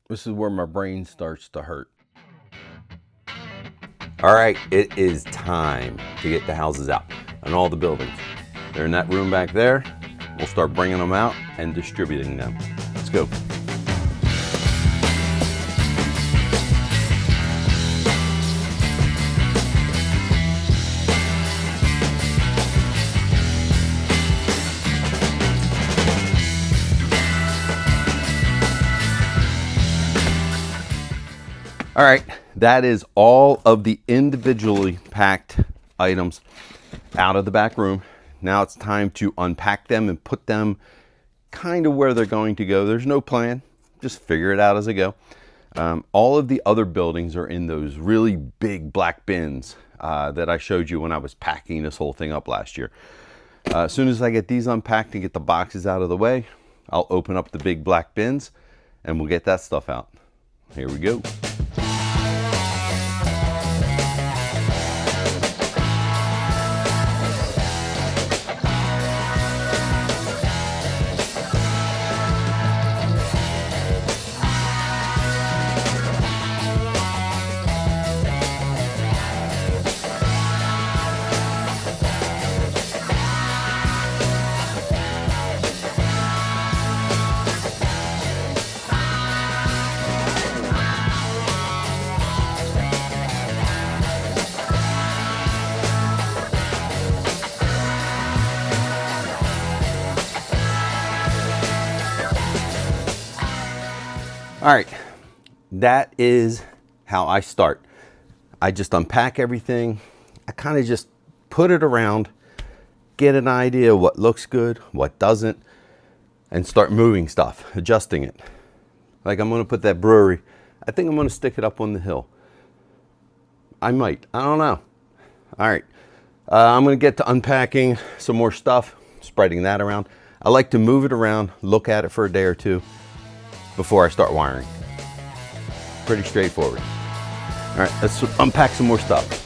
This is where my brain starts to hurt. All right, it is time to get the houses out and all the buildings. They're in that room back there. We'll start bringing them out and distributing them. Let's go. All right, that is all of the individually packed items out of the back room. Now it's time to unpack them and put them kind of where they're going to go. There's no plan, just figure it out as I go. All of the other buildings are in those really big black bins that I showed you when I was packing this whole thing up last year. As soon as I get these unpacked and get the boxes out of the way, I'll open up the big black bins and we'll get that stuff out. Here we go. All right, that is how I start. I just unpack everything. I kind of just put it around, get an idea of what looks good, what doesn't, and start moving stuff, adjusting it. Like I'm gonna put that brewery, I think I'm gonna stick it up on the hill. I might, I don't know. All right, I'm gonna get to unpacking some more stuff, spreading that around. I like to move it around, look at it for a day or two before I start wiring. Pretty straightforward. All right, let's unpack some more stuff.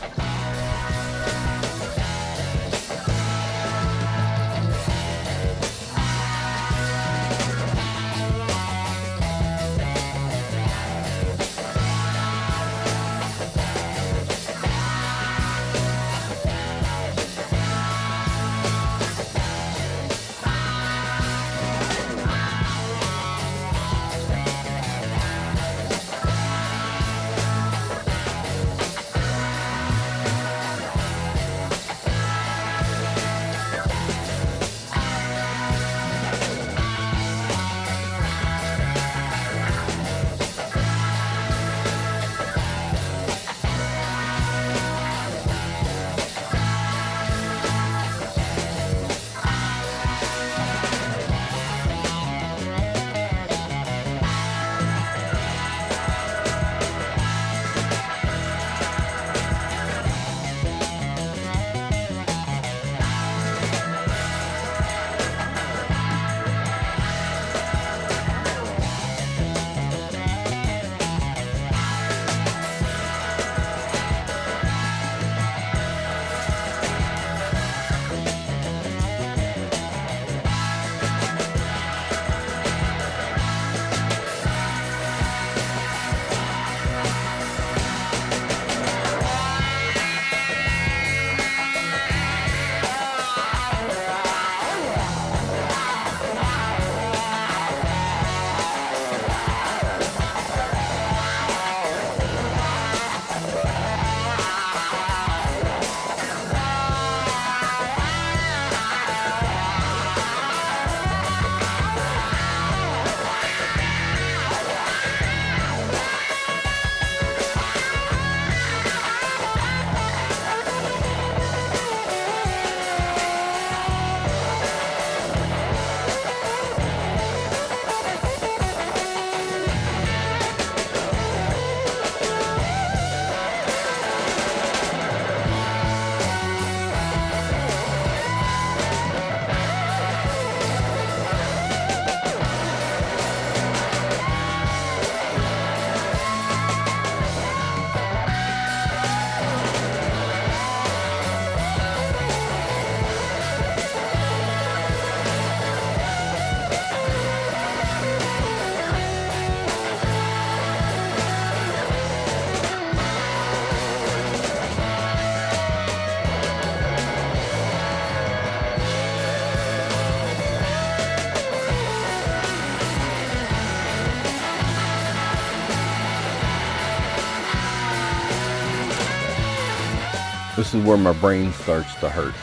This is where my brain starts to hurt.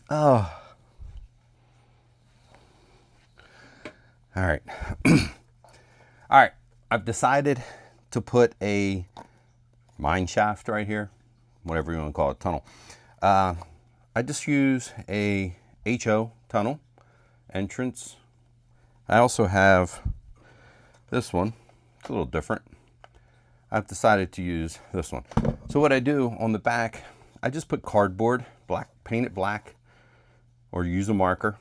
Oh. All right. All right. I've decided to put a mine shaft right here, whatever you want to call it, tunnel. I just use a HO tunnel entrance. I also have this one. It's a little different. I've decided to use this one. So what I do on the back, I just put cardboard, paint it black, or use a marker,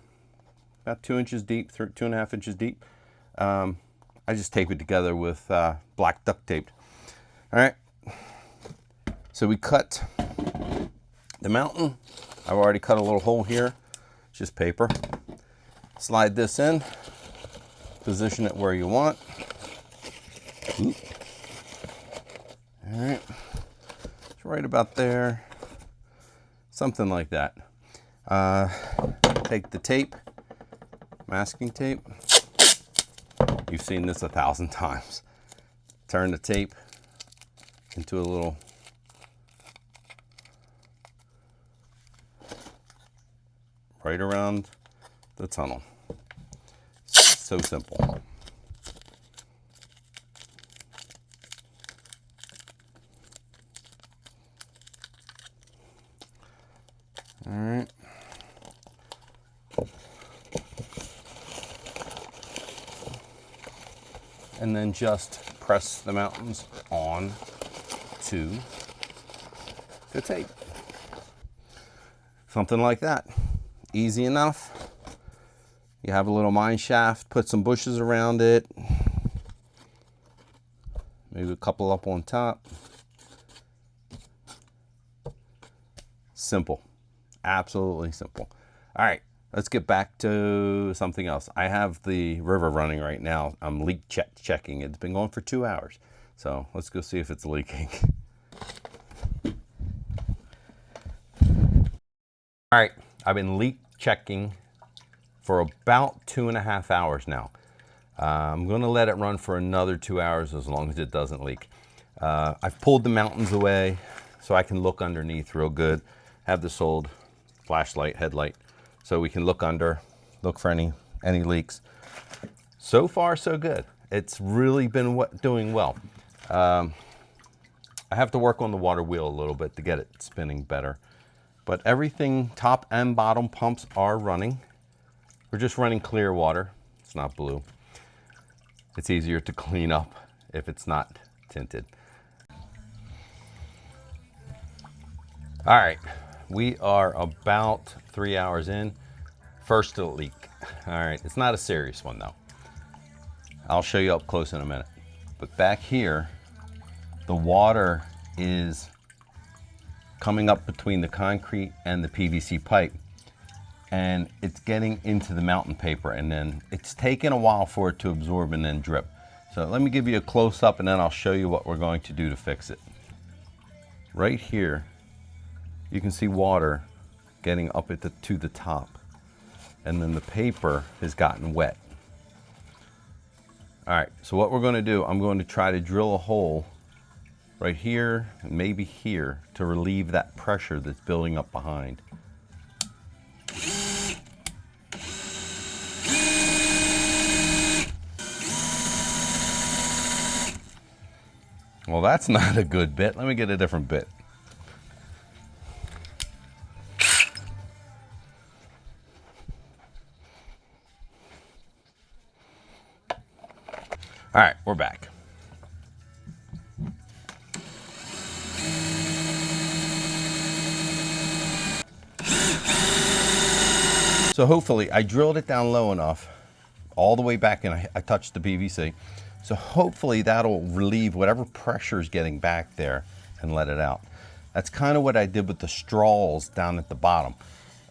about 2 inches deep, 2.5 inches deep. I just tape it together with black duct tape. All right. So we cut the mountain. I've already cut a little hole here. It's just paper. Slide this in. Position it where you want. Oop. All right. It's right about there. Something like that. Take the tape, masking tape. You've seen this 1,000 times. Turn the tape into a little right around the tunnel. So simple. All right. And then just press the mountains on to the tape. Something like that. Easy enough. You have a little mine shaft, put some bushes around it. Maybe a couple up on top. Simple. Absolutely simple. All right, let's get back to something else. I have the river running right now. I'm leak checking. It's been going for 2 hours. So let's go see if it's leaking. All right, I've been leak checking for about 2.5 hours now. I'm gonna let it run for another 2 hours as long as it doesn't leak. I've pulled the mountains away so I can look underneath real good. Have this old flashlight, headlight, so we can look under, look for any leaks. So far, so good. It's really been doing well. I have to work on the water wheel a little bit to get it spinning better. But everything, top and bottom pumps are running. We're just running clear water. It's not blue. It's easier to clean up if it's not tinted. All right, we are about 3 hours in. First leak. All right, it's not a serious one though. I'll show you up close in a minute. But back here, the water is coming up between the concrete and the PVC pipe, and it's getting into the mountain paper, and then it's taken a while for it to absorb and then drip. So let me give you a close-up and then I'll show you what we're going to do to fix it. Right here, you can see water getting up to the top, and then the paper has gotten wet. All right, so what we're going to do, I'm going to try to drill a hole right here and maybe here to relieve that pressure that's building up behind. Well, that's not a good bit. Let me get a different bit. All right, we're back. So hopefully I drilled it down low enough, all the way back, and I touched the PVC. So hopefully that'll relieve whatever pressure is getting back there and let it out. That's kind of what I did with the straws down at the bottom.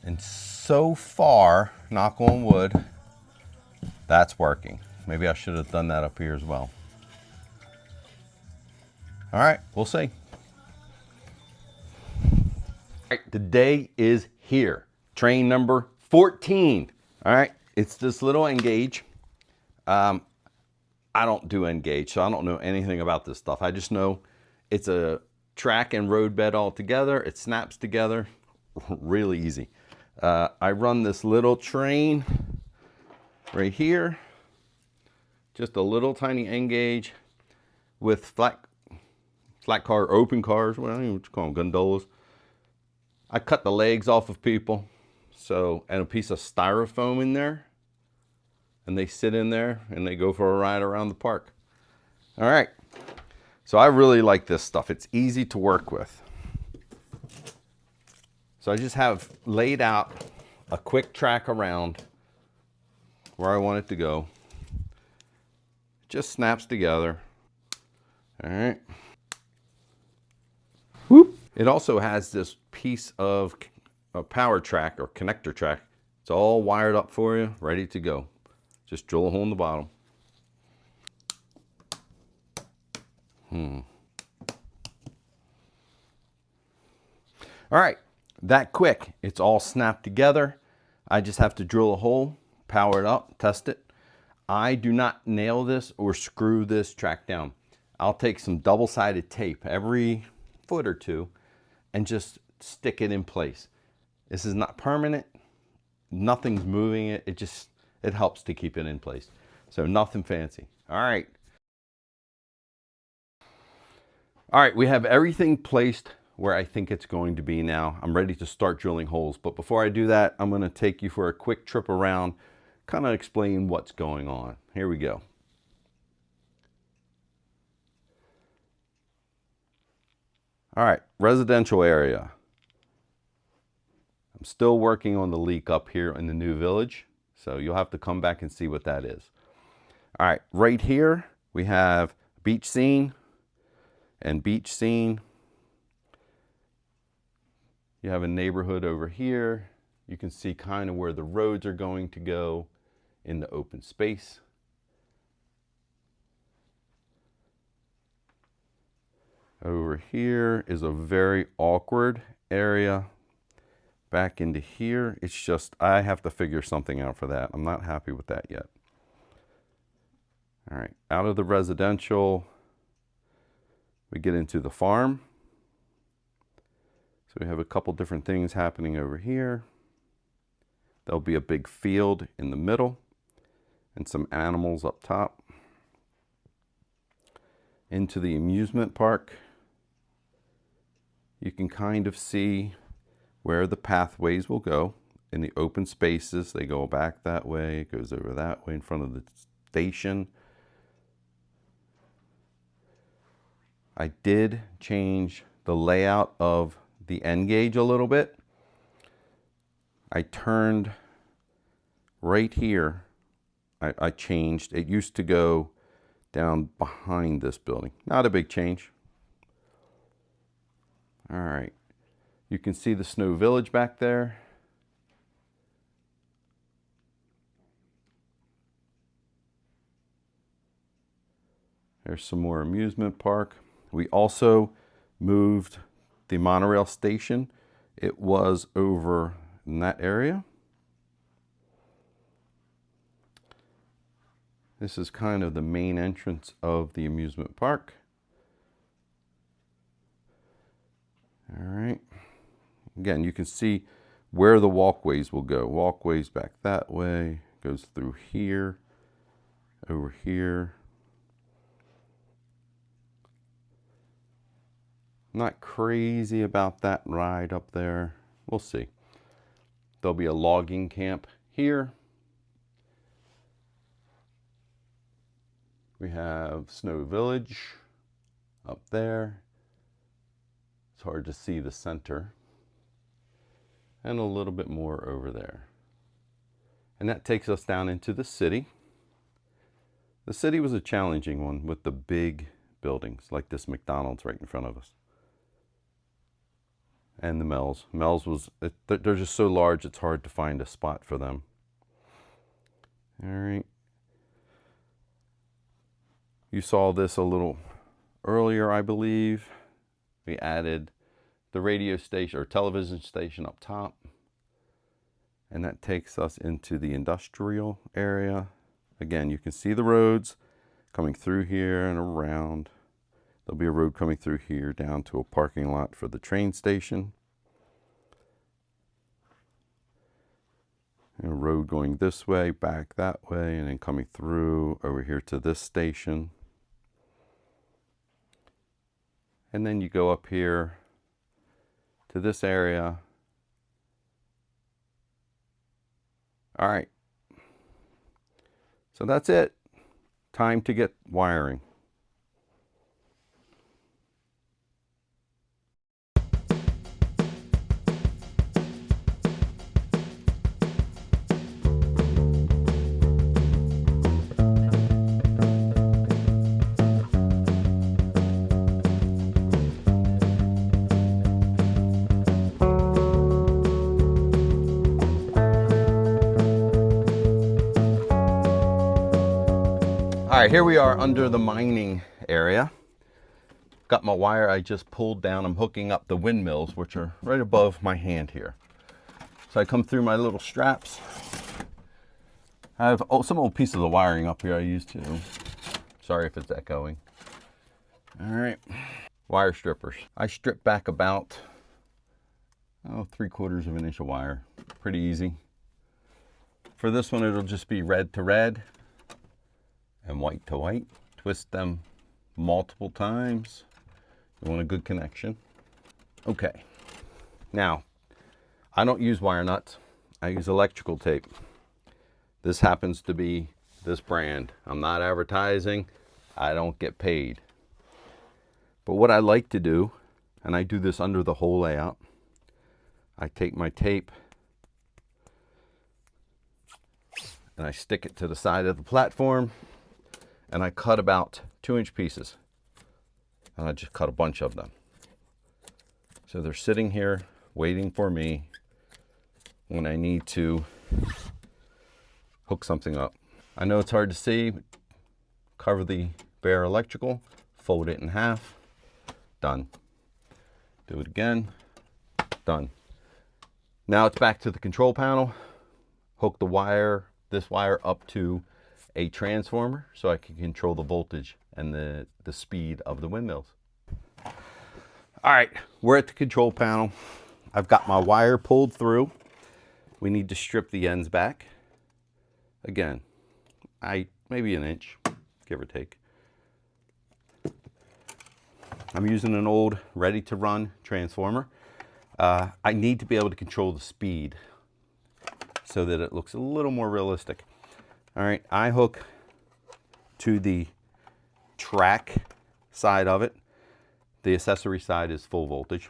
And so far, knock on wood, that's working. Maybe I should have done that up here as well. All right, we'll see. All right, the day is here. Train number 14. All right, it's this little engage. I don't do N-gauge, so I don't know anything about this stuff. I just know it's a track and road bed all together. It snaps together really easy. I run this little train right here, just a little tiny N-gauge with flat car, open cars, well, I don't know what you call them, gondolas. I cut the legs off of people, so, and a piece of styrofoam in there, and they sit in there and they go for a ride around the park. All right, so I really like this stuff. It's easy to work with. So I just have laid out a quick track around where I want it to go. It just snaps together. All right. Whoop. It also has this piece of a power track or connector track. It's all wired up for you, ready to go. Just drill a hole in the bottom. All right, that quick. It's all snapped together. I just have to drill a hole, power it up, test it. I do not nail this or screw this track down. I'll take some double-sided tape every foot or two and just stick it in place. This is not permanent. Nothing's moving it. It helps to keep it in place. So nothing fancy. All right. All right, we have everything placed where I think it's going to be now. I'm ready to start drilling holes. But before I do that, I'm going to take you for a quick trip around, kind of explain what's going on. Here we go. All right, residential area. I'm still working on the leak up here in the new village, so you'll have to come back and see what that is. All right, right here we have beach scene and beach scene. You have a neighborhood over here. You can see kind of where the roads are going to go in the open space. Over here is a very awkward area. Back into here, it's just, I have to figure something out for that. I'm not happy with that yet. All right, out of the residential, we get into the farm. So we have a couple different things happening over here. There'll be a big field in the middle and some animals up top. Into the amusement park. You can kind of see where the pathways will go. In the open spaces, they go back that way, it goes over that way in front of the station. I did change the layout of the end gauge a little bit. I turned right here. I changed. It used to go down behind this building. Not a big change. All right. You can see the Snow Village back there. There's some more amusement park. We also moved the monorail station. It was over in that area. This is kind of the main entrance of the amusement park. All right. Again, you can see where the walkways will go. Walkways back that way, goes through here, over here. Not crazy about that ride up there. We'll see. There'll be a logging camp here. We have Snow Village up there. It's hard to see the center. And a little bit more over there. And that takes us down into the city. The city was a challenging one with the big buildings like this McDonald's right in front of us. And the Mel's. Mel's was, they're just so large it's hard to find a spot for them. All right. You saw this a little earlier, I believe. We added the radio station or television station up top. And that takes us into the industrial area. Again, you can see the roads coming through here and around. There'll be a road coming through here down to a parking lot for the train station. And a road going this way, back that way, and then coming through over here to this station. And then you go up here to this area. All right. So that's it. Time to get wiring. All right, here we are under the mining area. Got my wire I just pulled down. I'm hooking up the windmills, which are right above my hand here. So I come through my little straps. I have some old pieces of wiring up here I used to. Sorry if it's echoing. All right, wire strippers. I strip back about 3/4 of an inch of wire. Pretty easy. For this one, it'll just be red to red and white to white. Twist them multiple times. You want a good connection. Okay, now I don't use wire nuts. I use electrical tape. This happens to be this brand. I'm not advertising. I don't get paid. But what I like to do, and I do this under the whole layout, I take my tape and I stick it to the side of the platform, and I cut about 2-inch pieces, and I just cut a bunch of them. So they're sitting here waiting for me when I need to hook something up. I know it's hard to see. Cover the bare electrical, fold it in half, done. Do it again, done. Now it's back to the control panel. Hook the wire, this wire, up to a transformer so I can control the voltage and the speed of the windmills. All right, we're at the control panel. I've got my wire pulled through. We need to strip the ends back. Again, maybe an inch, give or take. I'm using an old ready to run transformer. I need to be able to control the speed so that it looks a little more realistic. All right, I hook to the track side of it. The accessory side is full voltage.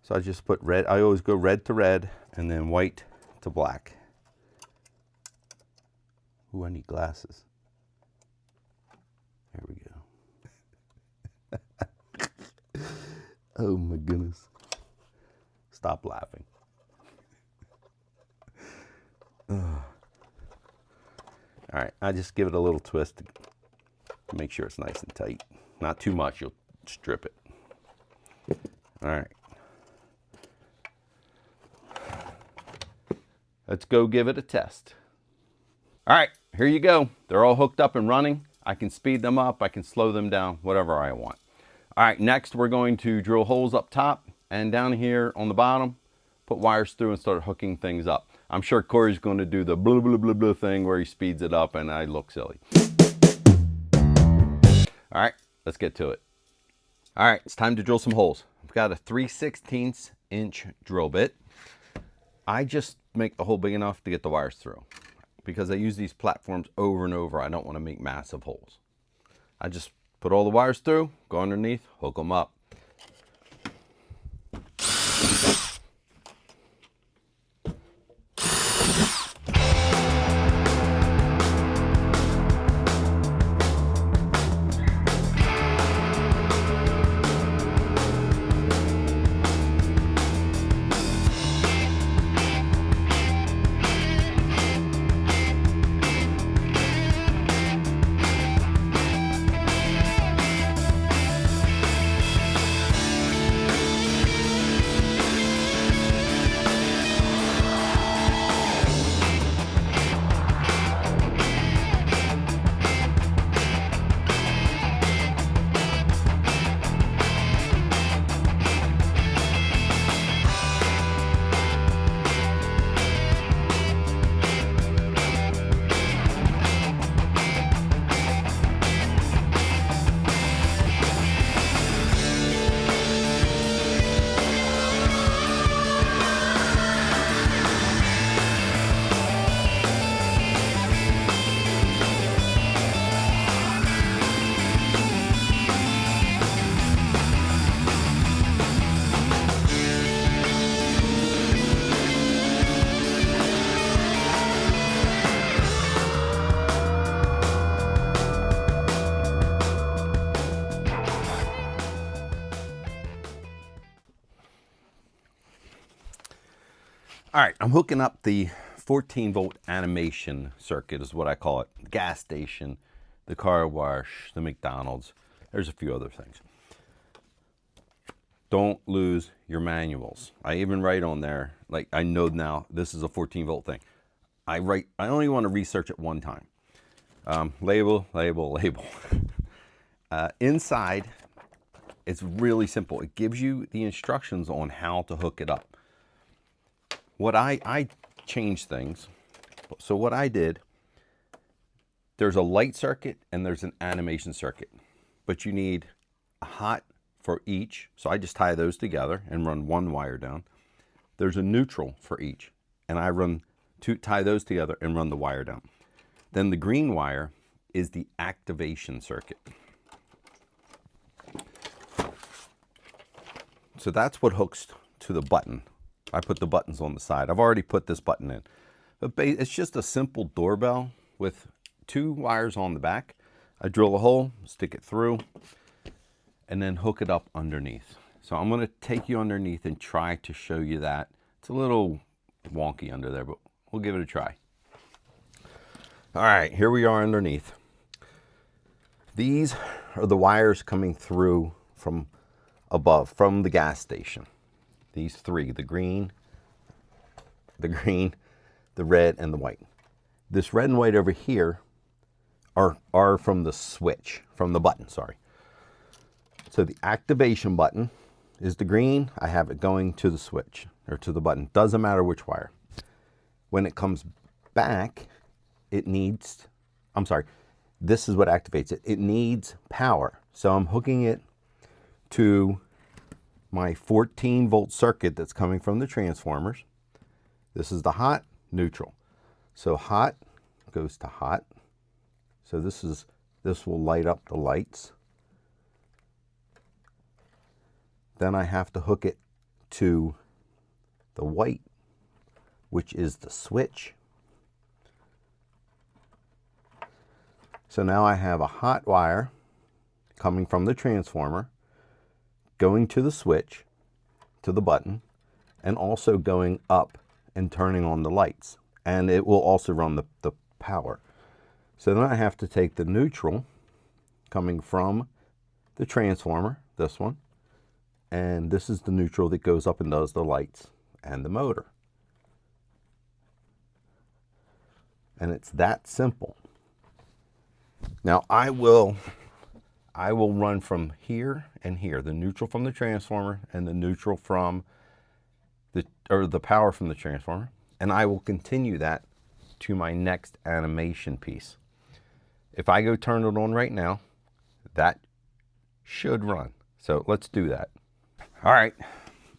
So I just put red, I always go red to red and then white to black. Ooh, I need glasses. There we go. Oh my goodness. Stop laughing. All right, I just give it a little twist to make sure it's nice and tight. Not too much, you'll strip it. All right. Let's go give it a test. All right, here you go. They're all hooked up and running. I can speed them up, I can slow them down, whatever I want. All right, next we're going to drill holes up top and down here on the bottom, put wires through and start hooking things up. I'm sure Corey's going to do the blah, blah, blah, blah thing where he speeds it up and I look silly. All right, let's get to it. All right, it's time to drill some holes. I've got a 3/16 inch drill bit. I just make the hole big enough to get the wires through because I use these platforms over and over. I don't want to make massive holes. I just put all the wires through, go underneath, hook them up. All right, I'm hooking up the 14 volt animation circuit is what I call it. The gas station, the car wash, the McDonald's. There's a few other things. Don't lose your manuals. I even write on there, like I know now this is a 14 volt thing. I only want to research it one time. Label, label, label. Inside, it's really simple. It gives you the instructions on how to hook it up. What I changed things. So what I did, there's a light circuit and there's an animation circuit, but you need a hot for each. So I just tie those together and run one wire down. There's a neutral for each, and I tie those together and run the wire down. Then the green wire is the activation circuit. So that's what hooks to the button. I put the buttons on the side. I've already put this button in. But it's just a simple doorbell with 2 wires on the back. I drill a hole, stick it through, and then hook it up underneath. So I'm going to take you underneath and try to show you that. It's a little wonky under there, but we'll give it a try. All right, here we are underneath. These are the wires coming through from above, from the gas station. These 3, the green, the red, and the white. This red and white over here are from the switch, from the button, sorry. So the activation button is the green. I have it going to the switch, or to the button. Doesn't matter which wire. When it comes back, it needs, this is what activates it. It needs power. So I'm hooking it to my 14 volt circuit that's coming from the transformers. This is the hot, neutral. So hot goes to hot. So this will light up the lights. Then I have to hook it to the white, which is the switch. So now I have a hot wire coming from the transformer, going to the switch, to the button, and also going up and turning on the lights. And it will also run the power. So then I have to take the neutral coming from the transformer, this one, and this is the neutral that goes up and does the lights and the motor. And it's that simple. Now I will run from here and here, the neutral from the transformer and the neutral from the power from the transformer, and I will continue that to my next animation piece. If I go turn it on right now, that should run. So let's do that. All right,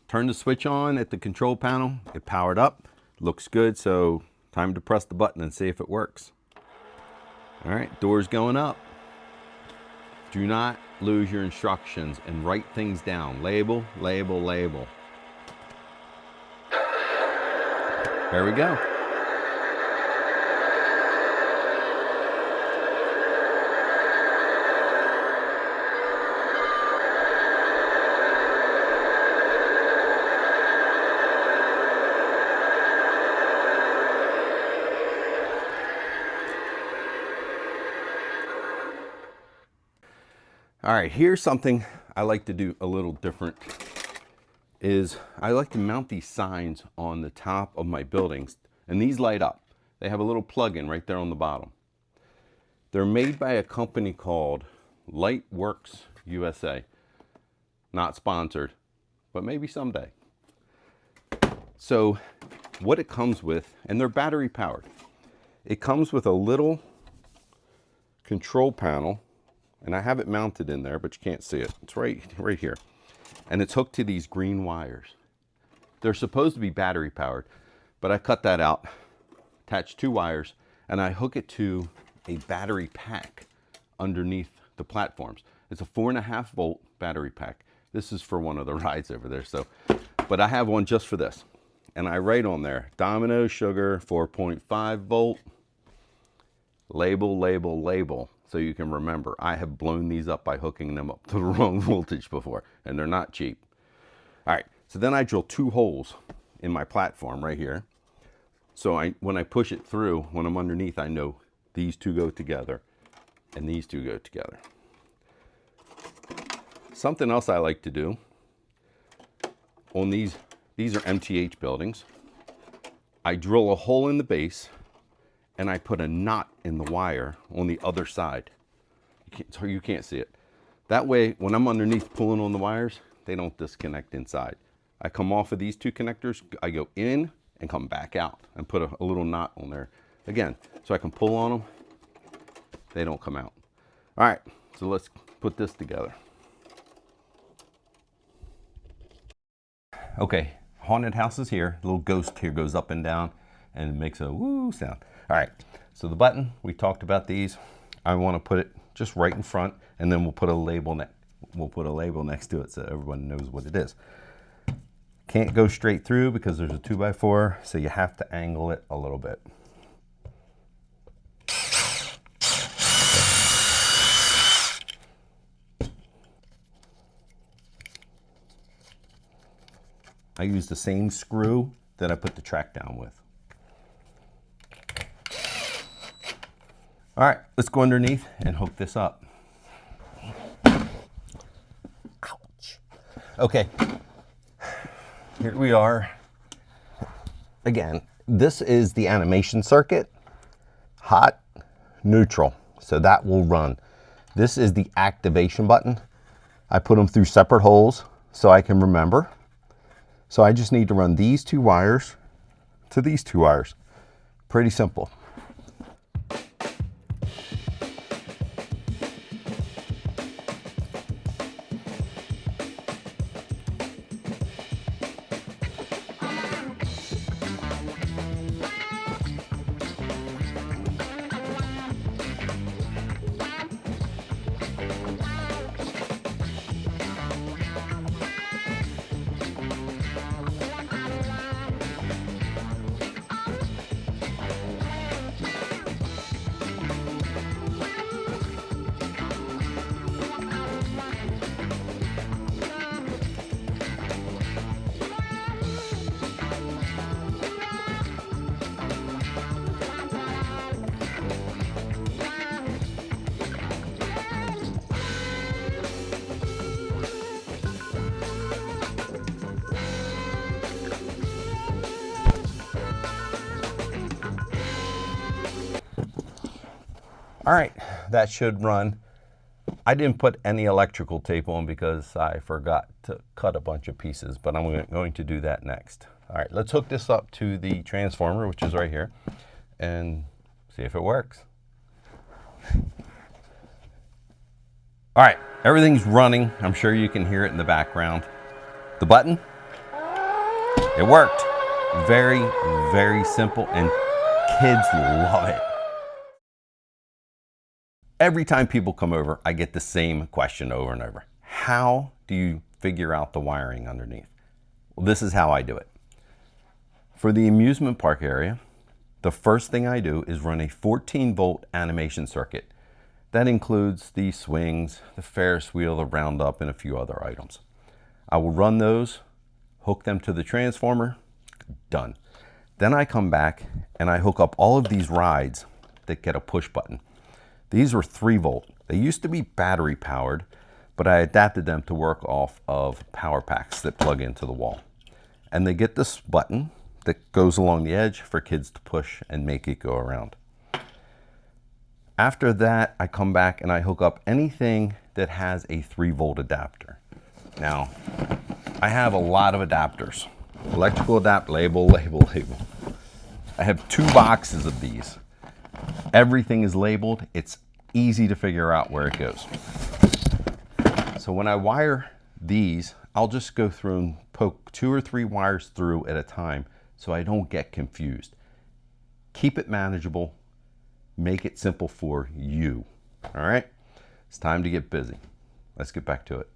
turn the switch on at the control panel. It powered up, looks good, so time to press the button and see if it works. All right, door's going up. Do not lose your instructions and write things down. Label, label, label. There we go. All right, here's something I like to do a little different, is I like to mount these signs on the top of my buildings, and these light up. They have a little plug-in right there on the bottom. They're made by a company called Lightworks USA. Not sponsored, but maybe someday. So what it comes with, and they're battery powered. It comes with a little control panel, and I have it mounted in there, but you can't see it. It's right here. And it's hooked to these green wires. They're supposed to be battery powered, but I cut that out, attach 2 wires, and I hook it to a battery pack underneath the platforms. It's a 4.5 volt battery pack. This is for one of the rides over there. So, but I have one just for this. And I write on there, Domino Sugar 4.5 volt, label, label, label. So you can remember, I have blown these up by hooking them up to the wrong voltage before, and they're not cheap. All right, so then I drill 2 holes in my platform right here. So when I push it through, when I'm underneath, I know these two go together and these two go together. Something else I like to do on these are MTH buildings. I drill a hole in the base and I put a knot in the wire on the other side. You can't see it. That way, when I'm underneath pulling on the wires, they don't disconnect inside. I come off of these two connectors, I go in and come back out and put a little knot on there. Again, so I can pull on them, they don't come out. All right, so let's put this together. Okay, haunted house is here. The little ghost here goes up and down and it makes a woo sound. All right, so the button, we talked about these. I want to put it just right in front, and then we'll put a label next to it so everyone knows what it is. Can't go straight through because there's a 2x4, so you have to angle it a little bit. I use the same screw that I put the track down with. All right, let's go underneath and hook this up. Ouch. Okay, here we are. Again, this is the animation circuit, hot, neutral, so that will run. This is the activation button. I put them through separate holes so I can remember. So I just need to run these two wires to these two wires. Pretty simple. All right, that should run. I didn't put any electrical tape on because I forgot to cut a bunch of pieces, but I'm going to do that next. All right, let's hook this up to the transformer, which is right here, and see if it works. All right, everything's running. I'm sure you can hear it in the background. The button, it worked. Very, very simple, and kids love it. Every time people come over, I get the same question over and over. How do you figure out the wiring underneath? Well, this is how I do it. For the amusement park area, the first thing I do is run a 14-volt animation circuit. That includes the swings, the Ferris wheel, the roundup, and a few other items. I will run those, hook them to the transformer, done. Then I come back and I hook up all of these rides that get a push button. These were 3-volt. They used to be battery powered, but I adapted them to work off of power packs that plug into the wall. And they get this button that goes along the edge for kids to push and make it go around. After that, I come back and I hook up anything that has a 3-volt adapter. Now, I have a lot of adapters. Electrical adapt, label, label, label. I have 2 boxes of these. Everything is labeled. It's easy to figure out where it goes. So when I wire these, I'll just go through and poke 2 or 3 wires through at a time so I don't get confused. Keep it manageable. Make it simple for you. All right? It's time to get busy. Let's get back to it.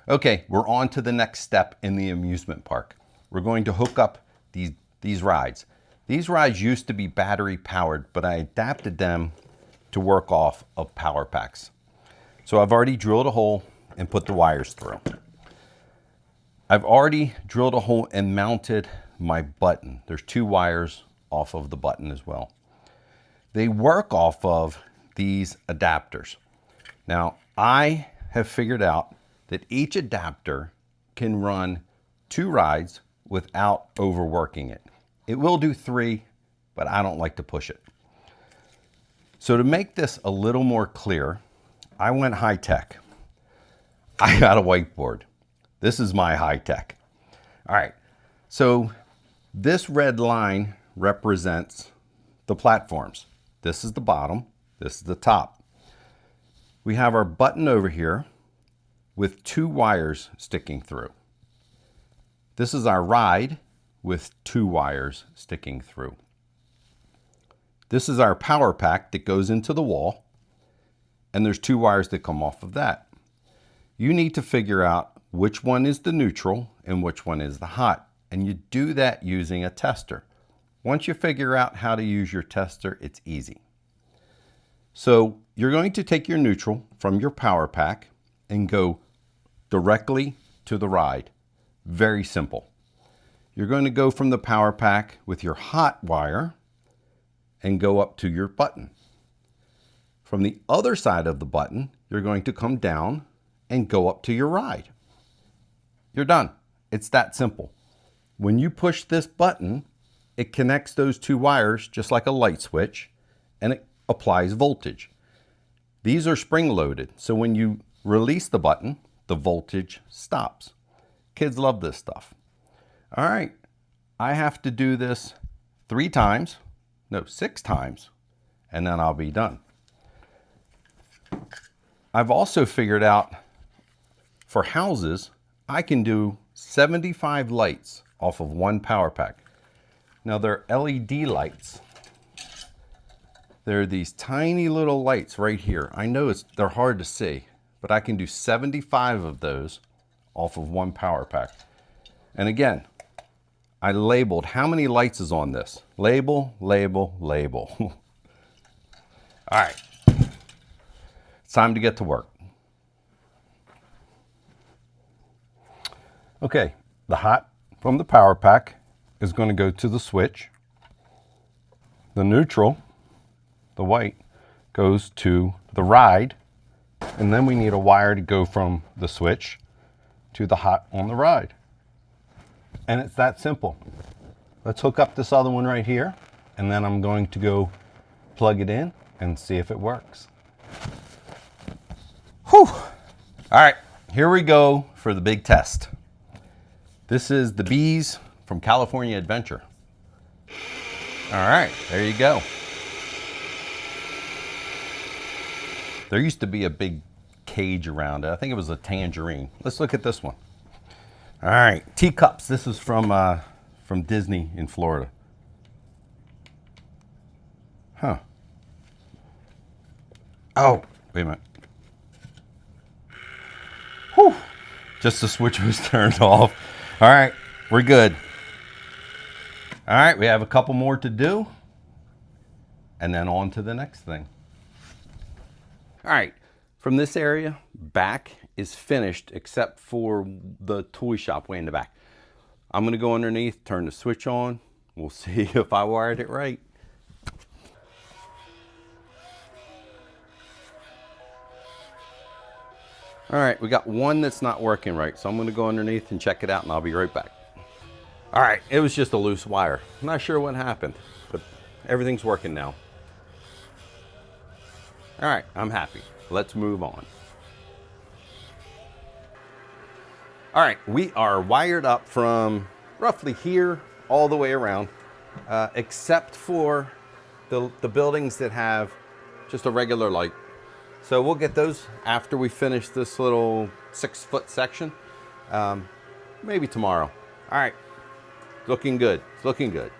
Okay, we're on to the next step in the amusement park. We're going to hook up these rides. These rides used to be battery powered, but I adapted them to work off of power packs. So I've already drilled a hole and put the wires through. I've already drilled a hole and mounted my button. There's 2 wires off of the button as well. They work off of these adapters. Now, I have figured out that each adapter can run 2 rides without overworking it. It will do 3, but I don't like to push it. So to make this a little more clear, I went high tech. I got a whiteboard. This is my high tech. All right, so this red line represents the platforms. This is the bottom, this is the top. We have our button over here with 2 wires sticking through. This is our ride with 2 wires sticking through. This is our power pack that goes into the wall, and there's 2 wires that come off of that. You need to figure out which one is the neutral and which one is the hot, and you do that using a tester. Once you figure out how to use your tester, it's easy. So you're going to take your neutral from your power pack and go directly to the ride. Very simple. You're going to go from the power pack with your hot wire and go up to your button. From the other side of the button, you're going to come down and go up to your ride. You're done. It's that simple. When you push this button, it connects those 2 wires just like a light switch, and it applies voltage. These are spring loaded, so when you release the button, the voltage stops. Kids love this stuff. All right, I have to do this 6 times, and then I'll be done. I've also figured out for houses, I can do 75 lights off of 1 power pack. Now they're LED lights. They're these tiny little lights right here. I know they're hard to see, but I can do 75 of those off of 1 power pack. And again, I labeled how many lights is on this. Label, label, label. All right, it's time to get to work. Okay, the hot from the power pack is going to go to the switch. The neutral, the white, goes to the ride. And then we need a wire to go from the switch to the hot on the ride. And it's that simple. Let's hook up this other one right here, and then I'm going to go plug it in and see if it works. Whew. All right, here we go for the big test. This is the bees from California Adventure. All right, there you go. There used to be a big cage around it. I think it was a tangerine. Let's look at this one. All right, teacups. This is from Disney in Florida. Huh. Oh, wait a minute. Whew. Just the switch was turned off. All right, we're good. All right, we have a couple more to do, and then on to the next thing. All right, from this area, back is finished except for the toy shop way in the back. I'm gonna go underneath, turn the switch on. We'll see if I wired it right. All right, we got one that's not working right, so I'm gonna go underneath and check it out, and I'll be right back. All right, it was just a loose wire. I'm not sure what happened, but everything's working now. All right, I'm happy. Let's move on. All right, we are wired up from roughly here all the way around, except for the buildings that have just a regular light. So we'll get those after we finish this little 6-foot section, maybe tomorrow. All right, looking good, it's looking good.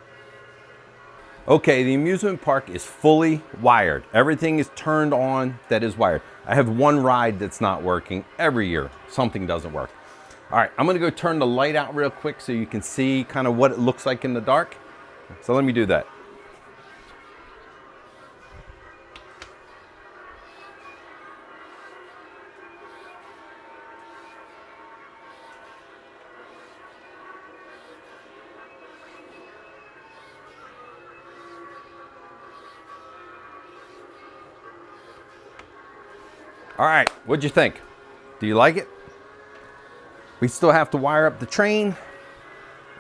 Okay, the amusement park is fully wired. Everything is turned on that is wired. I have one ride that's not working. Every year, something doesn't work. All right, I'm gonna go turn the light out real quick so you can see kind of what it looks like in the dark. So let me do that. All right, what'd you think? Do you like it? We still have to wire up the train,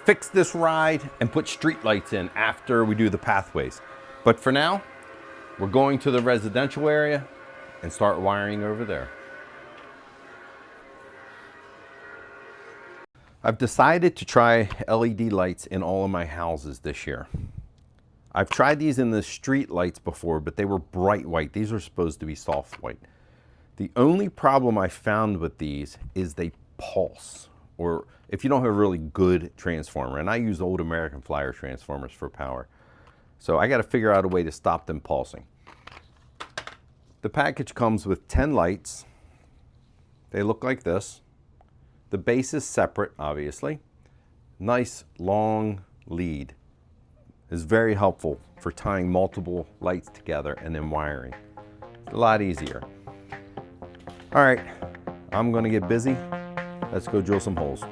fix this ride, and put street lights in after we do the pathways. But for now, we're going to the residential area and start wiring over there. I've decided to try LED lights in all of my houses this year. I've tried these in the street lights before, but they were bright white. These are supposed to be soft white. The only problem I found with these is they pulse, or if you don't have a really good transformer, and I use old American Flyer transformers for power. So I got to figure out a way to stop them pulsing. The package comes with 10 lights. They look like this. The base is separate, obviously. Nice long lead is very helpful for tying multiple lights together and then wiring. A lot easier. All right, I'm gonna get busy. Let's go drill some holes.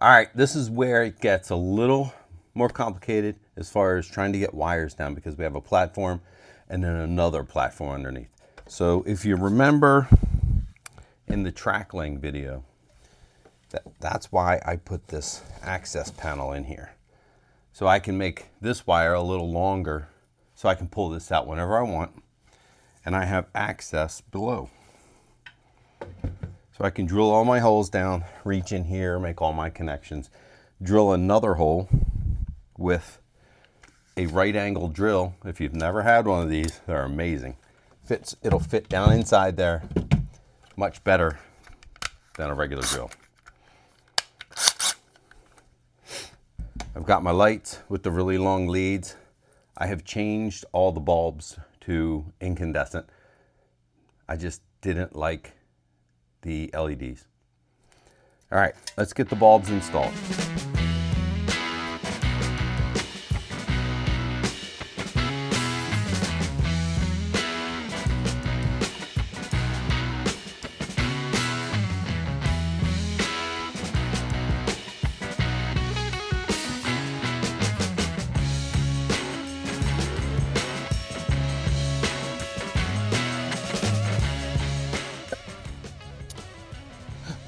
All right, this is where it gets a little more complicated as far as trying to get wires down, because we have a platform and then another platform underneath. So if you remember in the track laying video, that's why I put this access panel in here. So I can make this wire a little longer so I can pull this out whenever I want, and I have access below. So I can drill all my holes down, reach in here, make all my connections, drill another hole with a right angle drill. If you've never had one of these, they're amazing. It'll fit down inside there much better than a regular drill. I've got my lights with the really long leads. I have changed all the bulbs to incandescent. I just didn't like the LEDs. All right, let's get the bulbs installed.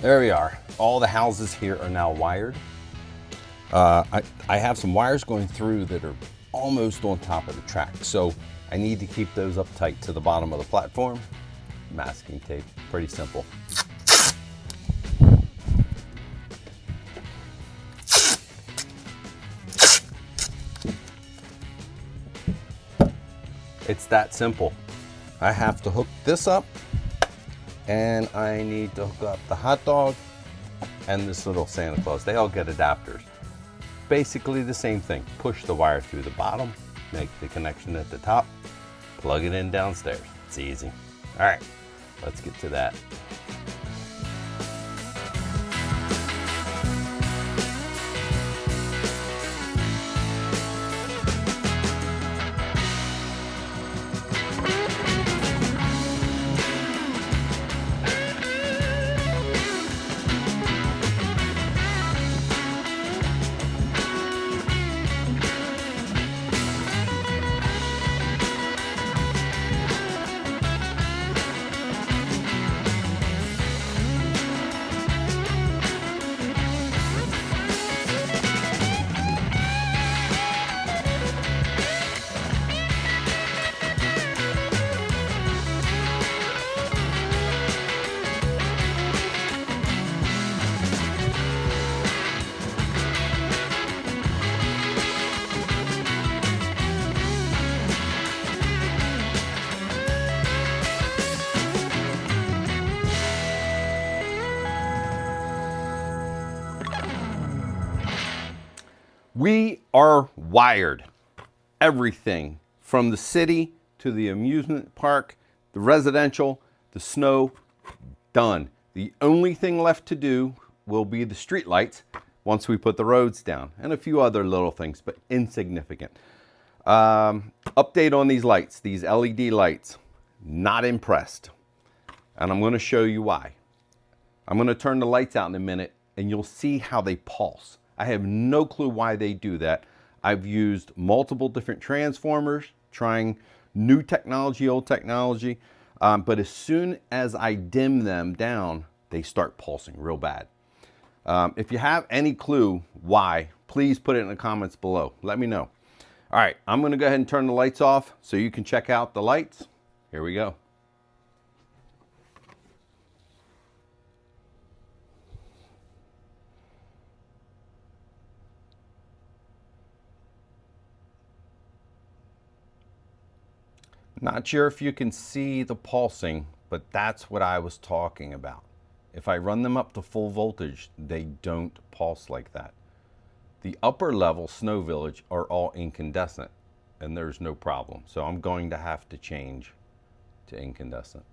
There we are. All the houses here are now wired. I have some wires going through that are almost on top of the track, so I need to keep those up tight to the bottom of the platform. Masking tape, pretty simple. It's that simple. I have to hook this up, and I need to hook up the hot dog and this little Santa Claus. They all get adapters. Basically the same thing. Push the wire through the bottom, make the connection at the top, plug it in downstairs. It's easy. All right, let's get to that. We are wired. Everything from the city to the amusement park, the residential, the snow, done. The only thing left to do will be the street lights once we put the roads down, and a few other little things, but insignificant. Update on these lights, these LED lights. Not impressed. And I'm going to show you why. I'm going to turn the lights out in a minute and you'll see how they pulse. I have no clue why they do that. I've used multiple different transformers, trying new technology, old technology, but as soon as I dim them down, they start pulsing real bad. If you have any clue why, please put it in the comments below. Let me know. All right, I'm going to go ahead and turn the lights off so you can check out the lights. Here we go. Not sure if you can see the pulsing, but that's what I was talking about. If I run them up to full voltage, they don't pulse like that. The upper level Snow Village are all incandescent and there's no problem. So I'm going to have to change to incandescent.